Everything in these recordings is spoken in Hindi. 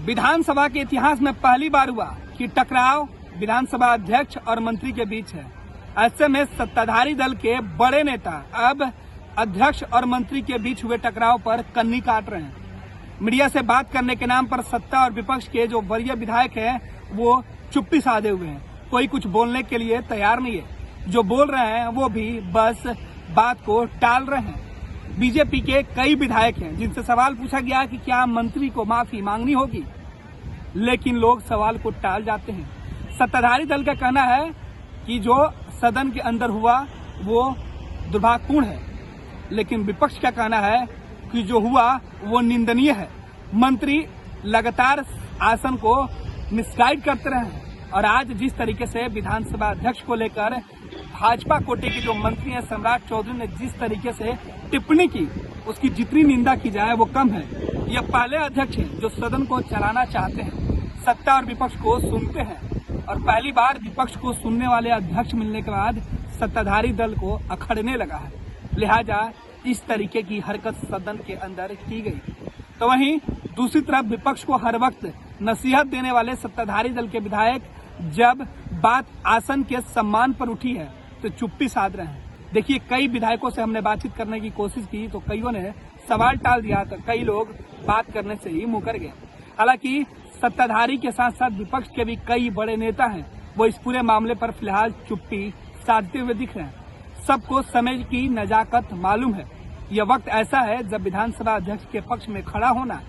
विधानसभा के इतिहास में पहली बार हुआ कि टकराव विधानसभा अध्यक्ष और मंत्री के बीच है। ऐसे में सत्ताधारी दल के बड़े नेता अब अध्यक्ष और मंत्री के बीच हुए टकराव पर कन्नी काट रहे हैं। मीडिया से बात करने के नाम पर सत्ता और विपक्ष के जो वरीय विधायक हैं वो चुप्पी साधे हुए हैं। कोई कुछ बोलने के लिए तैयार नहीं है। जो बोल रहे हैं वो भी बस बात को टाल रहे हैं। बीजेपी के कई विधायक हैं जिनसे सवाल पूछा गया कि क्या मंत्री को माफी मांगनी होगी, लेकिन लोग सवाल को टाल जाते हैं। सत्ताधारी दल का कहना है कि जो सदन के अंदर हुआ वो दुर्भाग्यपूर्ण है, लेकिन विपक्ष का कहना है कि जो हुआ वो निंदनीय है। मंत्री लगातार आसन को मिसगाइड करते रहे हैं और आज जिस तरीके से विधानसभा अध्यक्ष को लेकर भाजपा कोटे के जो मंत्री हैं सम्राट चौधरी ने जिस तरीके से टिप्पणी की, उसकी जितनी निंदा की जाए वो कम है। ये पहले अध्यक्ष हैं जो सदन को चलाना चाहते हैं, सत्ता और विपक्ष को सुनते हैं और पहली बार विपक्ष को सुनने वाले अध्यक्ष मिलने के बाद सत्ताधारी दल को अखड़ने लगा है। लिहाजा इस तरीके की हरकत सदन के अंदर की गई। तो वहीं दूसरी तरफ विपक्ष को हर वक्त नसीहत देने वाले सत्ताधारी दल के विधायक जब बात आसन के सम्मान पर उठी है तो चुप्पी साध रहे हैं। देखिए, कई विधायकों से हमने बातचीत करने की कोशिश की तो कईयों ने सवाल टाल दिया, तो कई लोग बात करने से ही मुकर गए। हालांकि सत्ताधारी के साथ साथ विपक्ष के भी कई बड़े नेता हैं, वो इस पूरे मामले पर फिलहाल चुप्पी साधते हुए दिख रहे हैं। सबको समय की नजाकत मालूम है। यह वक्त ऐसा है जब विधानसभा अध्यक्ष के पक्ष में खड़ा होना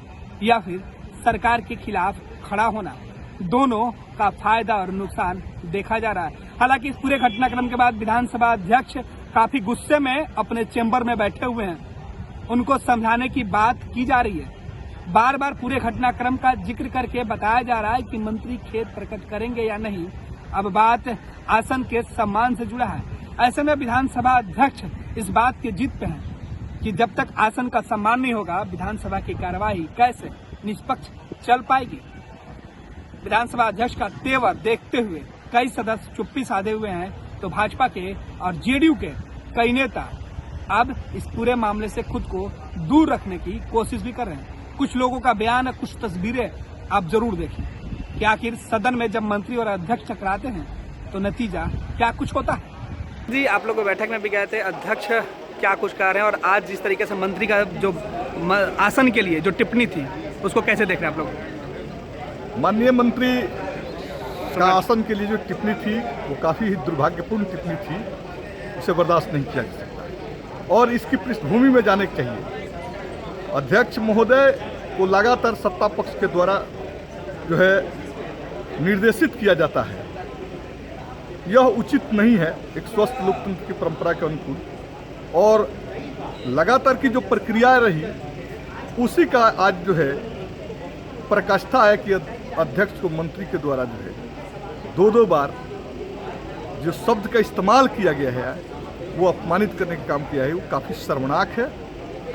या फिर सरकार के खिलाफ खड़ा होना, दोनों का फायदा और नुकसान देखा जा रहा है। हालांकि इस पूरे घटनाक्रम के बाद विधानसभा अध्यक्ष काफी गुस्से में अपने चेंबर में बैठे हुए हैं। उनको समझाने की बात की जा रही है। बार बार पूरे घटनाक्रम का जिक्र करके बताया जा रहा है कि मंत्री खेद प्रकट करेंगे या नहीं। अब बात आसन के सम्मान से जुड़ा है। ऐसे में विधानसभा अध्यक्ष इस बात के जिद पे हैं कि जब तक आसन का सम्मान नहीं होगा विधानसभा की कार्यवाही कैसे निष्पक्ष चल पाएगी। विधानसभा अध्यक्ष का तेवर देखते हुए कई सदस्य चुप्पी साधे हुए हैं, तो भाजपा के और जेडीयू के कई नेता अब इस पूरे मामले से खुद को दूर रखने की कोशिश भी कर रहे हैं। कुछ लोगों का बयान, कुछ तस्वीरें आप जरूर देखें कि आखिर सदन में जब मंत्री और अध्यक्ष टकराते हैं तो नतीजा क्या कुछ होता है। जी, आप लोग बैठक में भी गए थे, अध्यक्ष क्या कुछ कह रहे हैं और आज जिस तरीके से मंत्री का जो आसन के लिए जो टिप्पणी थी उसको कैसे देख रहे हैं आप लोग? माननीय मंत्री का आसन के लिए जो टिप्पणी थी वो काफ़ी ही दुर्भाग्यपूर्ण टिप्पणी थी। इसे बर्दाश्त नहीं किया जा सकता और इसकी पृष्ठभूमि में जाने के चाहिए। अध्यक्ष महोदय को लगातार सत्ता पक्ष के द्वारा जो है निर्देशित किया जाता है। यह उचित नहीं है एक स्वस्थ लोकतंत्र की परंपरा के अनुकूल, और लगातार की जो प्रक्रिया रही उसी का आज जो है प्रकाष्ठा है कि अध्यक्ष को मंत्री के द्वारा जो है दो बार जो शब्द का इस्तेमाल किया गया है वो अपमानित करने का काम किया है, वो काफ़ी शर्मनाक है।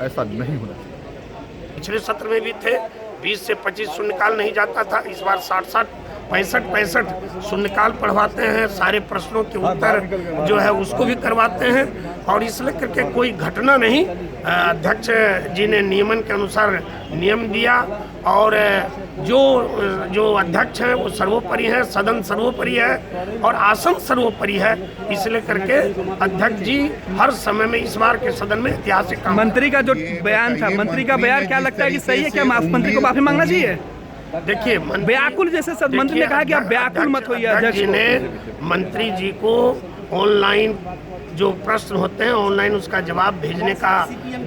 ऐसा नहीं होना चाहिए। पिछले सत्र में भी थे 20 से 25 शून्यकाल नहीं जाता था। इस बार 60-60 65 शून्यकाल पढ़वाते हैं। सारे प्रश्नों के उत्तर जो है उसको भी करवाते हैं और इसलिए करके कोई घटना नहीं। अध्यक्ष जी ने नियमन के अनुसार नियम दिया और जो अध्यक्ष हैं वो सर्वोपरि है, सदन सर्वोपरि है और आसन सर्वोपरि है। इसलिए करके अध्यक्ष जी हर समय में इस बार के सदन में ऐतिहासिक काम। मंत्री का जो बयान था, मंत्री का बयान क्या लगता है कि सही है? क्या मंत्री को माफी मांगना चाहिए? देखिए, व्याकुल जैसे मंत्री ने कहा कि आप व्याकुल मत होइए। अध्यक्ष जी ने मंत्री जी को ऑनलाइन जो प्रश्न होते हैं ऑनलाइन उसका जवाब भेजने का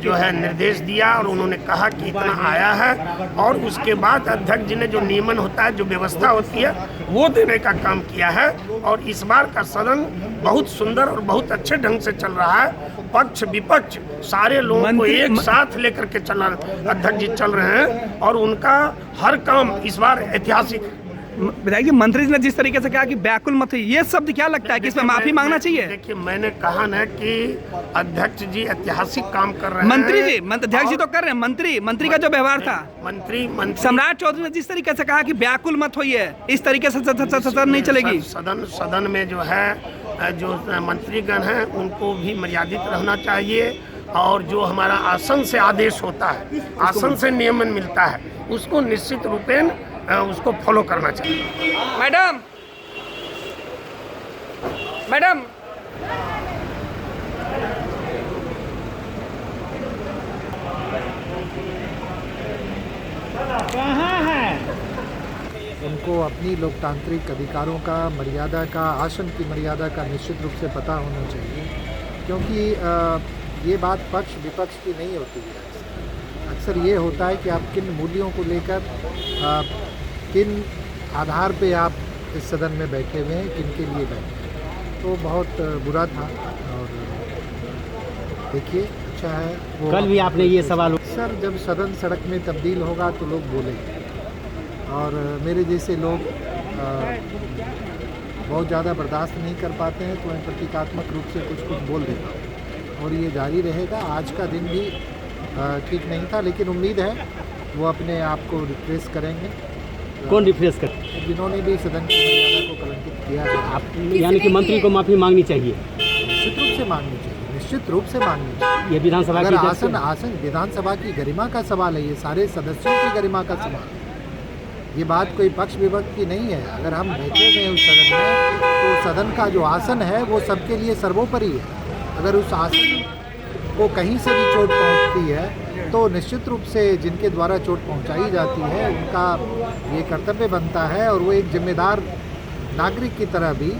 जो है निर्देश दिया और उन्होंने कहा कि इतना आया है और उसके बाद अध्यक्ष जी ने जो नियमन होता है, जो व्यवस्था होती है वो देने का काम किया है। और इस बार का सदन बहुत सुंदर और बहुत अच्छे ढंग से चल रहा है। पक्ष विपक्ष सारे लोगों को एक साथ लेकर के अध्यक्ष जी चल रहे हैं और उनका हर काम इस बार ऐतिहासिक। विधायक जी, मंत्री जी ने जिस तरीके से कहा कि व्याकुल मत होइए, ये शब्द क्या लगता है कि इसमें माफी मांगना चाहिए? देखिए, मैंने कहा ना कि अध्यक्ष जी ऐतिहासिक काम कर रहे हैं। मंत्री जी, अध्यक्ष जी तो कर रहे हैं। मंत्री का जो व्यवहार था, मंत्री सम्राट चौधरी ने जिस तरीके से कहा कि व्याकुल मत होइए, इस तरीके से सदन नहीं चलेगी। सदन में जो है जो मंत्रीगण हैं उनको भी मर्यादित रहना चाहिए और जो हमारा आसन से आदेश होता है, आसन से नियमन मिलता है, उसको निश्चित रूपेण उसको फॉलो करना चाहिए। मैडम मैडम उनको अपनी लोकतांत्रिक अधिकारों का, मर्यादा का, आसन की मर्यादा का निश्चित रूप से पता होना चाहिए, क्योंकि ये बात पक्ष विपक्ष की नहीं होती है। अक्सर ये होता है कि आप किन मूल्यों को लेकर, किन आधार पे आप इस सदन में बैठे हुए हैं, किन के लिए बैठे हैं। तो बहुत बुरा था। और देखिए, अच्छा है वो कल भी आपने ये सवाल सर, जब सदन सड़क में तब्दील होगा तो लोग बोलेंगे, और मेरे जैसे लोग बहुत ज़्यादा बर्दाश्त नहीं कर पाते हैं, तो मैं प्रतीकात्मक रूप से कुछ बोल देता हूँ, और ये जारी रहेगा। आज का दिन भी ठीक नहीं था, लेकिन उम्मीद है वो अपने आप को रिफ्रेश करेंगे। कौन रिफ्रेश कर, जिन्होंने भी सदन की मर्यादा को कलंकित किया है, आप यानी कि मंत्री को माफ़ी मांगनी चाहिए? निश्चित रूप से मांगनी चाहिए, निश्चित रूप से मांगनी चाहिए। ये विधानसभा अगर की आसन विधानसभा की गरिमा का सवाल है, ये सारे सदस्यों की गरिमा का सवाल है। ये बात कोई पक्ष विपक्ष की नहीं है। अगर हम बैठे हुए हैं उस सदन में, तो सदन का जो आसन है वो सबके लिए सर्वोपरि है। अगर उस आसन को कहीं से भी चोट पहुंचती है, तो निश्चित रूप से जिनके द्वारा चोट पहुंचाई जाती है, उनका ये कर्तव्य बनता है, और वो एक जिम्मेदार नागरिक की तरह भी,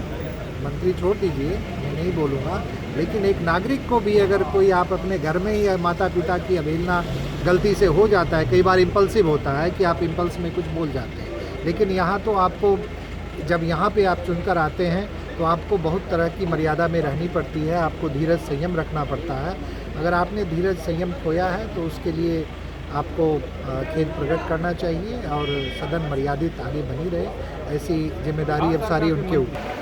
मंत्री छोड़ दीजिए, मैं नहीं बोलूँगा, लेकिन एक नागरिक को भी अगर कोई आप अपने घर में ही माता पिता की अवहेलना गलती से हो जाता है, कई बार इम्पल्सिव होता है कि आप इम्पल्स में कुछ बोल जाते हैं, लेकिन यहाँ तो आपको, जब यहाँ पे आप चुनकर आते हैं, तो आपको बहुत तरह की मर्यादा में रहनी पड़ती है, आपको धीरज संयम रखना पड़ता है। अगर आपने धीरज संयम खोया है, तो उसके लिए आपको खेद प्रकट करना चाहिए, और सदन मर्यादित आगे बनी रहे, ऐसी जिम्मेदारी अब सारी उनके ऊपर।